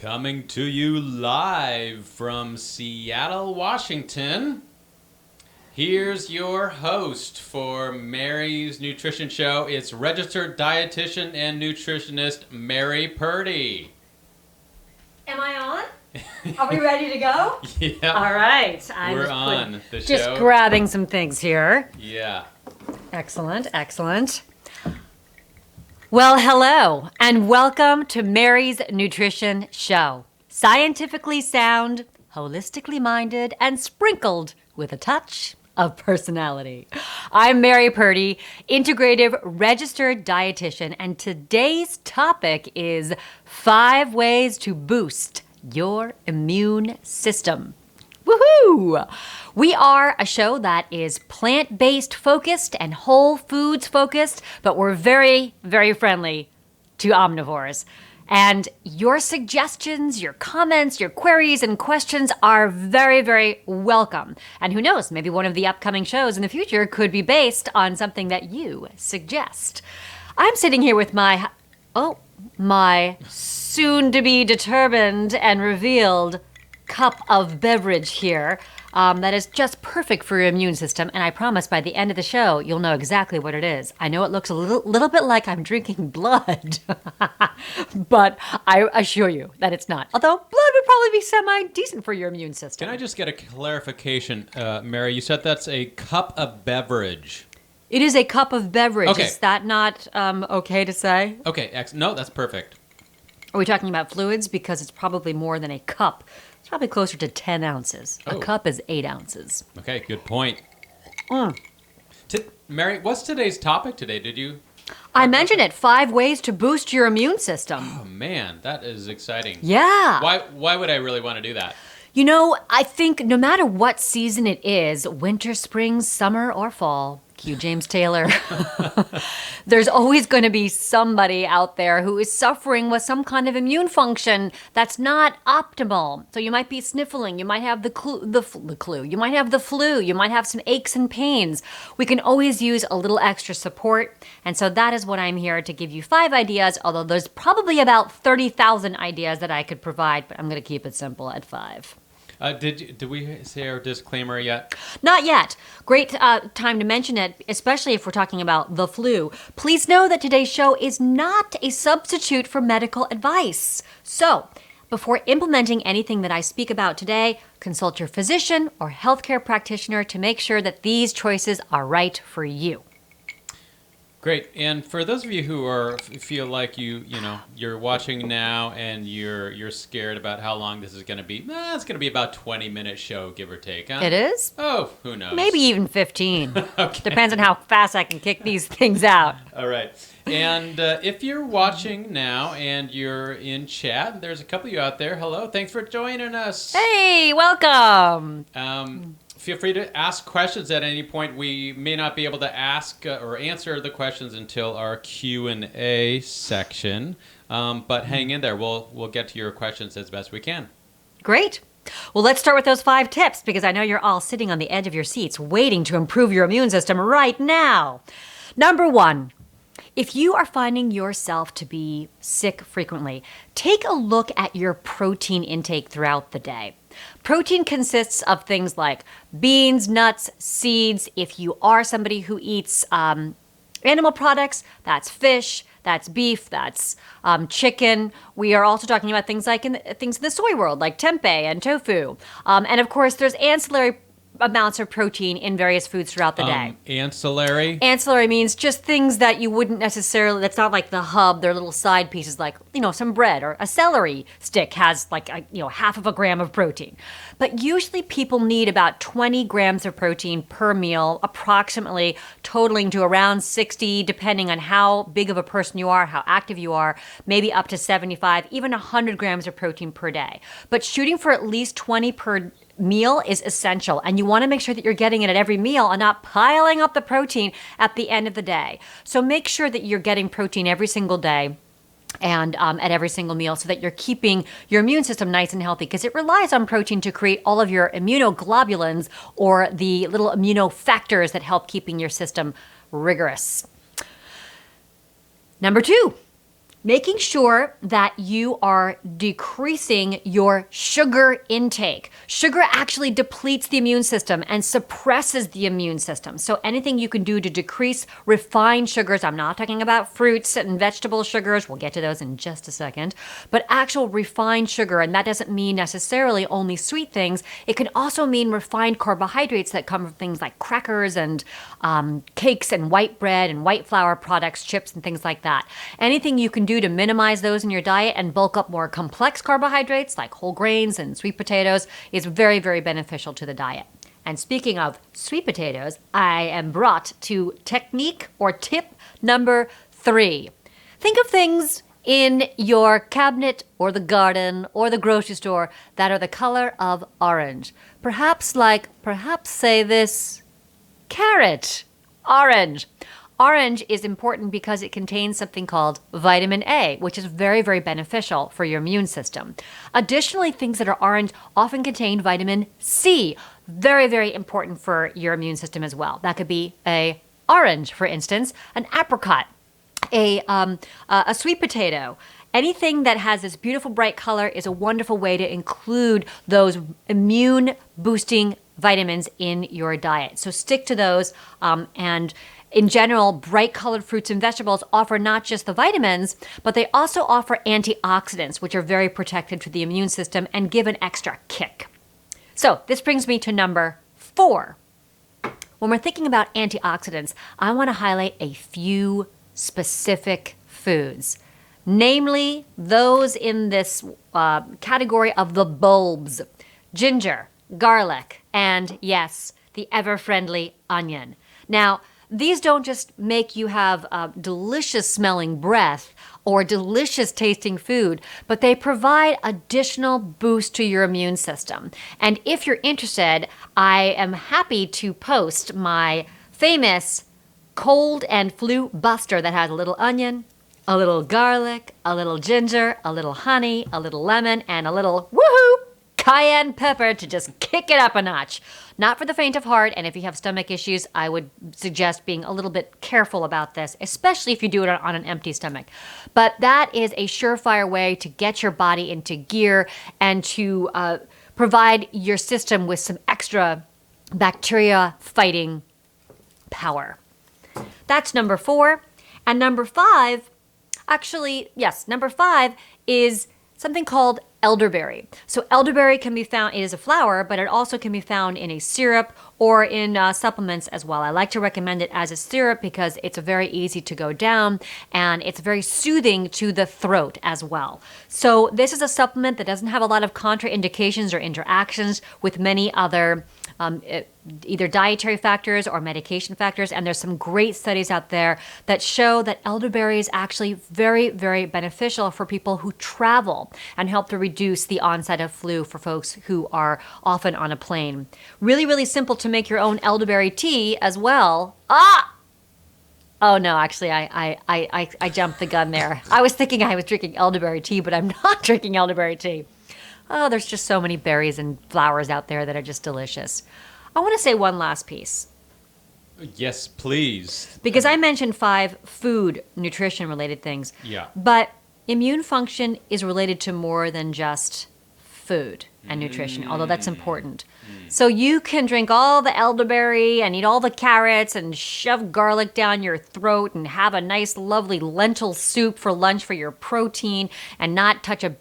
Coming to you live from Seattle, Washington. Here's your host for Mary's Nutrition Show. It's Registered Dietitian and Nutritionist Mary Purdy. Am I on? Are we ready to go? Yeah. All right. We're on the show. Just grabbing some things here. Yeah. Excellent, excellent. Well, hello, and welcome to Mary's Nutrition Show. Scientifically sound, holistically minded, and sprinkled with a touch of personality. I'm Mary Purdy, Integrative Registered Dietitian, and today's topic is 5 ways to boost your immune system. Woohoo! We are a show that is plant-based focused and whole foods focused, but we're very, very friendly to omnivores. And your suggestions, your comments, your queries, and questions are very, very welcome. And who knows, maybe one of the upcoming shows in the future could be based on something that you suggest. I'm sitting here with my soon-to-be determined and revealed cup of beverage here that is just perfect for your immune system, and I promise by the end of the show you'll know exactly what it is. I know it looks a little bit like I'm drinking blood, but I assure you that it's not. Although blood would probably be semi-decent for your immune system. Can I just get a clarification, Mary? You said that's a cup of beverage. It is a cup of beverage. Okay. Is that not okay to say? Okay, no, that's perfect. Are we talking about fluids? Because it's probably more than a cup. It's probably closer to 10 ounces. Oh. A cup is 8 ounces. Okay, good point. Mary, what's today's topic today? Did you? I mentioned it. 5 ways to boost your immune system. Oh, man, that is exciting. Yeah. Why would I really want to do that? You know, I think no matter what season it is, winter, spring, summer, or fall, cue James Taylor, there's always going to be somebody out there who is suffering with some kind of immune function that's not optimal. So you might be sniffling, you might have you might have the flu, you might have some aches and pains. We can always use a little extra support, and so that is what I'm here to give you 5 ideas, although there's probably about 30,000 ideas that I could provide, but I'm going to keep it simple at 5. Did we say our disclaimer yet? Not yet. Great time to mention it, especially if we're talking about the flu. Please know that today's show is not a substitute for medical advice. So, before implementing anything that I speak about today, consult your physician or healthcare practitioner to make sure that these choices are right for you. Great. And for those of you who feel like you're watching now and you're scared about how long this is going to be, it's going to be about 20-minute show, give or take. Huh? It is? Oh, who knows? Maybe even 15. Okay. Depends on how fast I can kick these things out. All right. And if you're watching now and you're in chat, there's a couple of you out there. Hello. Thanks for joining us. Hey, welcome. Feel free to ask questions at any point. We may not be able to ask or answer the questions until our Q&A section, but hang in there. We'll get to your questions as best we can. Great. Well, let's start with those 5 tips because I know you're all sitting on the edge of your seats waiting to improve your immune system right now. Number 1. If you are finding yourself to be sick frequently, take a look at your protein intake throughout the day. Protein consists of things like beans, nuts, seeds. If you are somebody who eats animal products, that's fish, that's beef, that's chicken. We are also talking about things in the soy world, like tempeh and tofu. And of course, there's ancillary amounts of protein in various foods throughout the day. Ancillary? Ancillary means just things that you wouldn't necessarily, that's not like the hub, they're little side pieces like, some bread or a celery stick has like, half of a gram of protein. But usually people need about 20 grams of protein per meal, approximately totaling to around 60, depending on how big of a person you are, how active you are, maybe up to 75, even 100 grams of protein per day. But shooting for at least 20 per meal is essential, and you want to make sure that you're getting it at every meal and not piling up the protein at the end of the day. So make sure that you're getting protein every single day and at every single meal so that you're keeping your immune system nice and healthy, because it relies on protein to create all of your immunoglobulins, or the little immunofactors that help keeping your system rigorous. Number 2, making sure that you are decreasing your sugar intake. Sugar actually depletes the immune system and suppresses the immune system. So anything you can do to decrease refined sugars, I'm not talking about fruits and vegetable sugars, we'll get to those in just a second, but actual refined sugar, and that doesn't mean necessarily only sweet things. It can also mean refined carbohydrates that come from things like crackers and cakes and white bread and white flour products, chips and things like that. Anything you can do to minimize those in your diet and bulk up more complex carbohydrates like whole grains and sweet potatoes is very, very beneficial to the diet. And speaking of sweet potatoes, I am brought to technique or tip number 3. Think of things in your cabinet or the garden or the grocery store that are the color of orange. Perhaps say this, carrot, orange. Orange is important because it contains something called vitamin A, which is very, very beneficial for your immune system. Additionally, things that are orange often contain vitamin C, very, very important for your immune system as well. That could be a orange, for instance, an apricot, a sweet potato. Anything that has this beautiful bright color is a wonderful way to include those immune boosting vitamins in your diet. So stick to those, and in general, bright colored fruits and vegetables offer not just the vitamins, but they also offer antioxidants, which are very protective to the immune system and give an extra kick. So this brings me to number 4. When we're thinking about antioxidants, I want to highlight a few specific foods, namely those in this category of the bulbs: ginger, garlic, and yes, the ever-friendly onion. Now, these don't just make you have delicious smelling breath or delicious tasting food, but they provide additional boost to your immune system. And if you're interested, I am happy to post my famous cold and flu buster that has a little onion, a little garlic, a little ginger, a little honey, a little lemon, and a little woohoo cayenne pepper to just kick it up a notch. Not for the faint of heart, and if you have stomach issues, I would suggest being a little bit careful about this, especially if you do it on an empty stomach. But that is a surefire way to get your body into gear and to provide your system with some extra bacteria fighting power. That's number 4. And number 5, number 5 is something called elderberry. So elderberry can be found, it is a flower, but it also can be found in a syrup or in supplements as well. I like to recommend it as a syrup because it's very easy to go down and it's very soothing to the throat as well. So this is a supplement that doesn't have a lot of contraindications or interactions with many other either dietary factors or medication factors, and there's some great studies out there that show that elderberry is actually very, very beneficial for people who travel and help to reduce the onset of flu for folks who are often on a plane. Really, really simple to make your own elderberry tea as well. Oh no, actually I jumped the gun there. I was thinking I was drinking elderberry tea, but I'm not drinking elderberry tea. Oh, there's just so many berries and flowers out there that are just delicious. I want to say one last piece. Yes, please. Because I mentioned 5 food, nutrition related things. Yeah. But immune function is related to more than just food and nutrition, although that's important. So you can drink all the elderberry and eat all the carrots and shove garlic down your throat and have a nice, lovely lentil soup for lunch for your protein and not touch a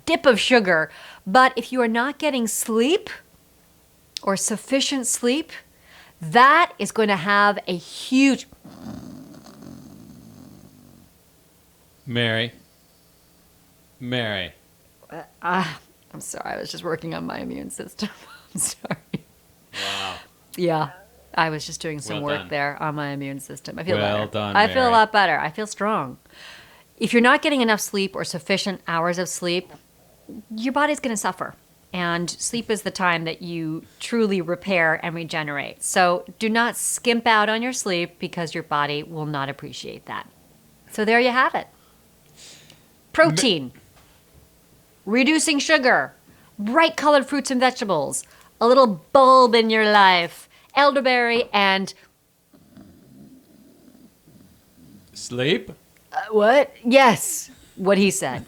dip of sugar. But if you are not getting sleep or sufficient sleep, that is going to have a huge... Mary. I'm sorry, I was just working on my immune system. I'm sorry. Wow. Yeah, I was just doing some Well work done. there on my immune system. I feel better. Well done, I feel a Mary. lot better. I feel strong. If you're not getting enough sleep or sufficient hours of sleep, your body's going to suffer. And sleep is the time that you truly repair and regenerate. So do not skimp out on your sleep because your body will not appreciate that. So there you have it. Protein, reducing sugar, bright colored fruits and vegetables, a little bulb in your life, elderberry, and Sleep? What? Yes, what he said.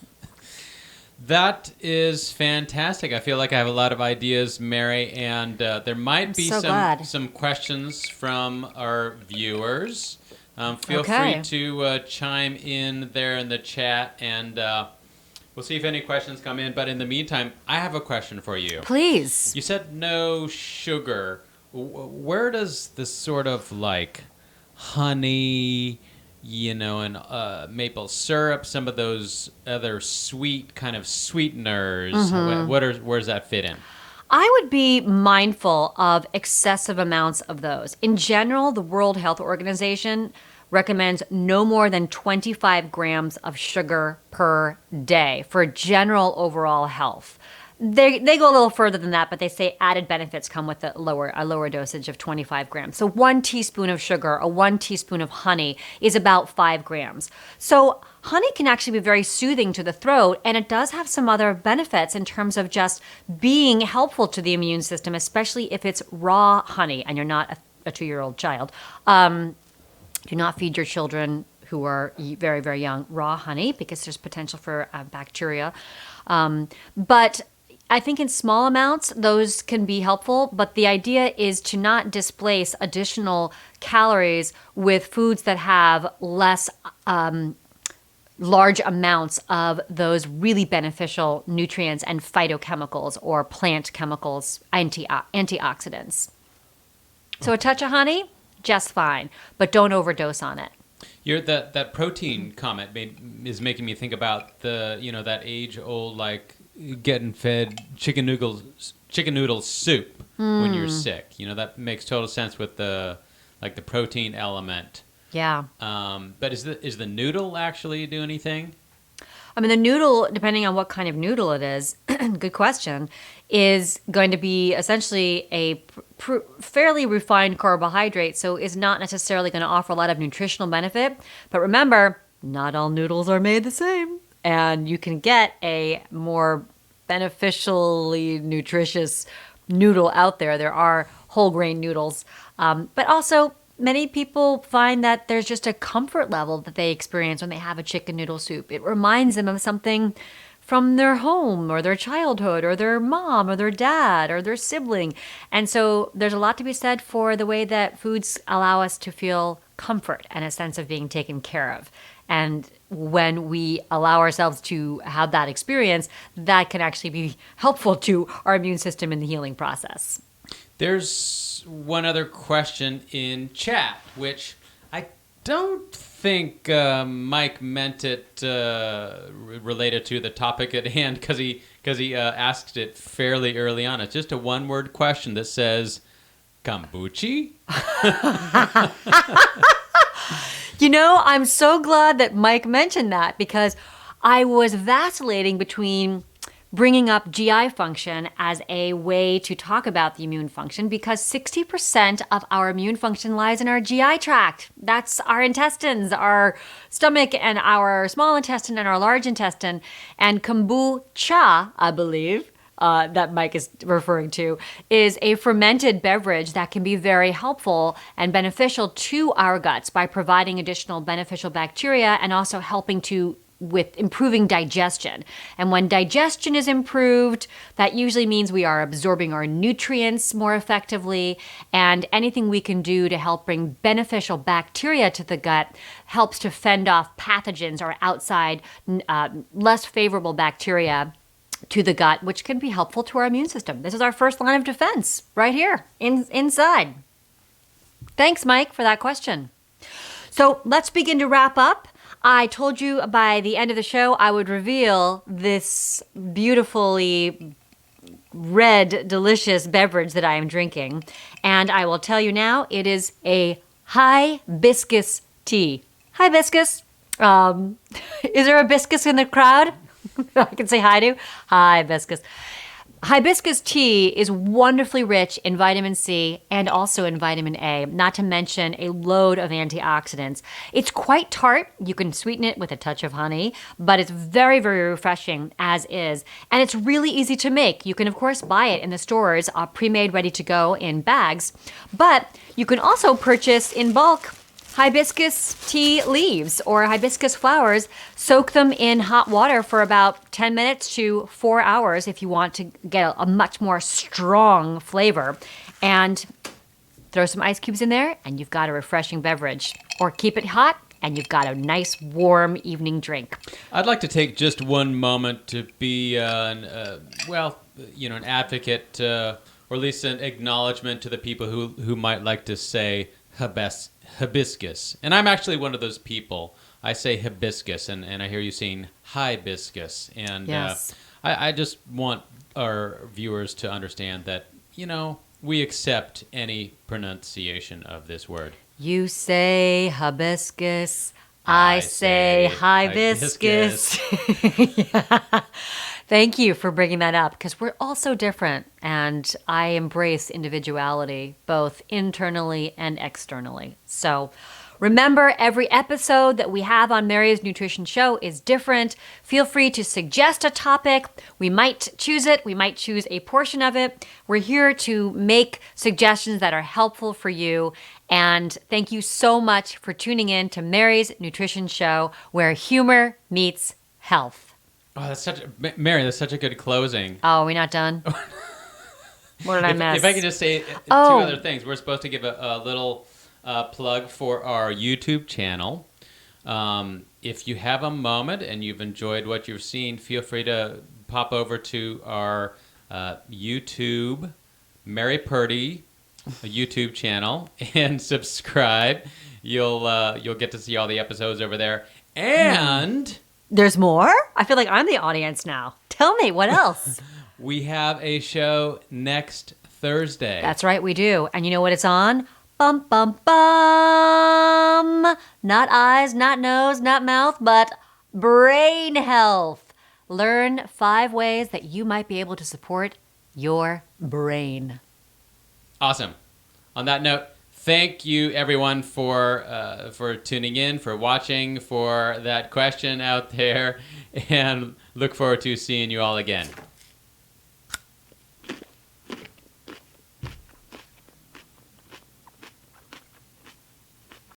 That is fantastic. I feel like I have a lot of ideas, Mary, and there might be some questions from our viewers. Feel free to chime in there in the chat, and we'll see if any questions come in. But in the meantime, I have a question for you. Please. You said no sugar. Where does this sort of like honey, and maple syrup, some of those other sweet kind of sweeteners, where does that fit in? I would be mindful of excessive amounts of those. In general, the World Health Organization recommends no more than 25 grams of sugar per day for general overall health. They go a little further than that, but they say added benefits come with a lower dosage of 25 grams. So 1 teaspoon of sugar or 1 teaspoon of honey is about 5 grams. So honey can actually be very soothing to the throat, and it does have some other benefits in terms of just being helpful to the immune system, especially if it's raw honey and you're not a 2-year-old child. Do not feed your children who are very, very young raw honey because there's potential for bacteria. But I think in small amounts, those can be helpful, but the idea is to not displace additional calories with foods that have less large amounts of those really beneficial nutrients and phytochemicals or plant chemicals, antioxidants. So a touch of honey, just fine, but don't overdose on it. That protein comment is making me think about that age-old like getting fed chicken noodle soup when you're sick. That makes total sense with the protein element. Yeah. But is the noodle actually do anything? I mean, the noodle, depending on what kind of noodle it is, good question, is going to be essentially a fairly refined carbohydrate, so is not necessarily going to offer a lot of nutritional benefit. But remember, not all noodles are made the same. And you can get a more beneficially nutritious noodle out there. There are whole grain noodles. But also, many people find that there's just a comfort level that they experience when they have a chicken noodle soup. It reminds them of something from their home or their childhood or their mom or their dad or their sibling. And so there's a lot to be said for the way that foods allow us to feel comfort and a sense of being taken care of. And when we allow ourselves to have that experience, that can actually be helpful to our immune system in the healing process. There's one other question in chat, which I don't think Mike meant it related to the topic at hand because he asked it fairly early on. It's just a one-word question that says, kombucha? I'm so glad that Mike mentioned that because I was vacillating between bringing up GI function as a way to talk about the immune function because 60% of our immune function lies in our GI tract. That's our intestines, our stomach and our small intestine and our large intestine. And kombucha, I believe, that Mike is referring to, is a fermented beverage that can be very helpful and beneficial to our guts by providing additional beneficial bacteria and also helping with improving digestion. And when digestion is improved, that usually means we are absorbing our nutrients more effectively, and anything we can do to help bring beneficial bacteria to the gut helps to fend off pathogens or outside less favorable bacteria to the gut, which can be helpful to our immune system. This is our first line of defense right here inside. Thanks, Mike, for that question. So let's begin to wrap up. I told you by the end of the show I would reveal this beautifully red, delicious beverage that I am drinking. And I will tell you now, it is a hibiscus tea. Hibiscus. Is there a hibiscus in the crowd? I can say hi to. Hibiscus. Hibiscus tea is wonderfully rich in vitamin C and also in vitamin A, not to mention a load of antioxidants. It's quite tart. You can sweeten it with a touch of honey, but it's very, very refreshing as is. And it's really easy to make. You can, of course, buy it in the stores, pre-made, ready to go in bags. But you can also purchase in bulk hibiscus tea leaves or hibiscus flowers. Soak them in hot water for about 10 minutes to 4 hours if you want to get a much more strong flavor. And throw some ice cubes in there, and you've got a refreshing beverage. Or keep it hot, and you've got a nice, warm evening drink. I'd like to take just one moment to be, an advocate, or at least an acknowledgement to the people who might like to say hibiscus. And I'm actually one of those people. I say hibiscus, and I hear you saying hibiscus. And yes. I just want our viewers to understand that, we accept any pronunciation of this word. You say hibiscus, I say hibiscus. Yeah. Thank you for bringing that up, because we're all so different, and I embrace individuality, both internally and externally. So remember, every episode that we have on Mary's Nutrition Show is different. Feel free to suggest a topic. We might choose it. We might choose a portion of it. We're here to make suggestions that are helpful for you. And thank you so much for tuning in to Mary's Nutrition Show, where humor meets health. Oh, Mary, that's such a good closing. Oh, are we not done? What did I miss? If I could just say two other things. We're supposed to give a little plug for our YouTube channel. If you have a moment and you've enjoyed what you've seen, feel free to pop over to our YouTube, Mary Purdy YouTube channel, and subscribe. You'll get to see all the episodes over there. And there's more? I feel like I'm the audience now. Tell me, what else? We have a show next Thursday. That's right, we do. And you know what it's on? Bum, bum, bum. Not eyes, not nose, not mouth, but brain health. Learn 5 ways that you might be able to support your brain. Awesome. On that note, thank you everyone for tuning in, for watching, for that question out there, and look forward to seeing you all again.